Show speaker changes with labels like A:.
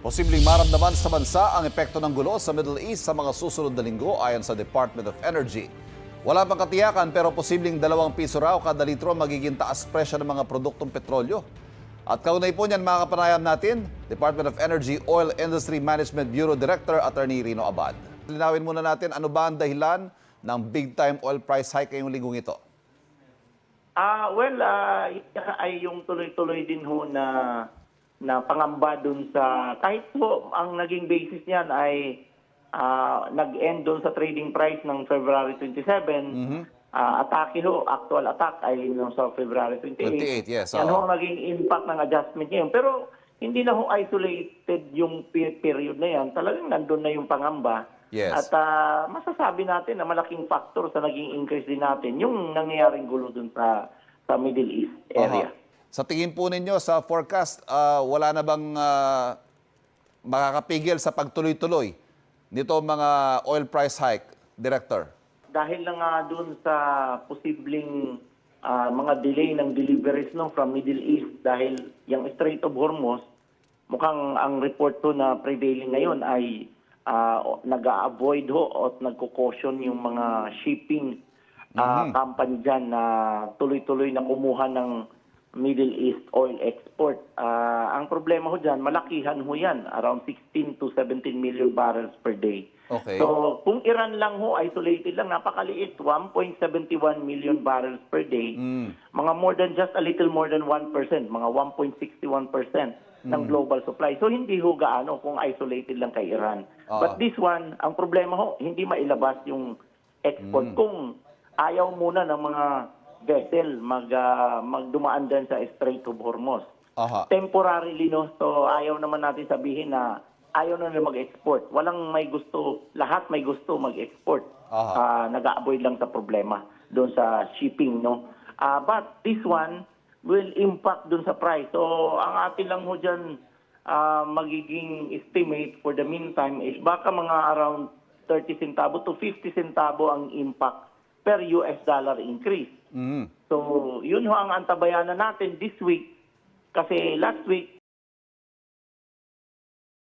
A: Posibleng maramdaman sa bansa ang epekto ng gulo sa Middle East sa mga susunod na linggo ayon sa Department of Energy. Wala pang katiyakan pero posibleng 2 piso raw kada litro magiging taas presyo ng mga produktong petrolyo. At kaunay po niyan mga kapanayam natin, Department of Energy Oil Industry Management Bureau Director Attorney Rino Abad. Linawin muna natin ano ba ang dahilan ng big time oil price hike ngayong linggong ito?
B: Ay yung tuloy-tuloy din ho na pangamba dun sa kahit po ang naging basis niyan ay nag-end dun sa trading price ng February 27. Atake ho, actual attack ay no, sa February 28.
A: 28, yes.
B: Yan ho ang naging impact ng adjustment niya. Pero hindi na ho isolated yung period na yan. Talagang nandun na yung pangamba.
A: Yes.
B: At masasabi natin na malaking factor sa naging increase din natin yung nangyayaring gulo dun sa Middle East area.
A: Sa tingin po ninyo sa forecast, wala na bang makakapigil sa pagtuloy-tuloy nito mga oil price hike, Director?
B: Dahil na nga dun sa posibleng mga delay ng deliveries from Middle East dahil yung Strait of Hormuz, mukhang ang report to na prevailing ngayon ay nag-a-avoid ho at nagko-caution yung mga shipping company dyan na tuloy-tuloy na kumuha ng Middle East oil export. Ang problema ho dyan, malakihan ho yan, around 16 to 17 million barrels per day.
A: Okay.
B: So kung Iran lang ho, isolated lang, napakaliit, 1.71 million barrels per day, mga just a little more than 1%, mga 1.61% ng global supply. So hindi ho gaano kung isolated lang kay Iran. But this one, ang problema ho, hindi mailabas yung export. Kung ayaw muna ng mga vessel magdumaan dyan sa Strait of Hormuz. Temporarily, no? So ayaw naman natin sabihin na ayaw na nila mag-export. Walang may gusto, lahat may gusto mag-export. Nag-a-avoid lang sa problema doon sa shipping, no? But this one will impact doon sa price. So ang atin lang ho dyan magiging estimate for the meantime is baka mga around 30 centavo to 50 centavo ang impact per US dollar increase. So, yun ho ang antabayanan natin this week. Kasi last week,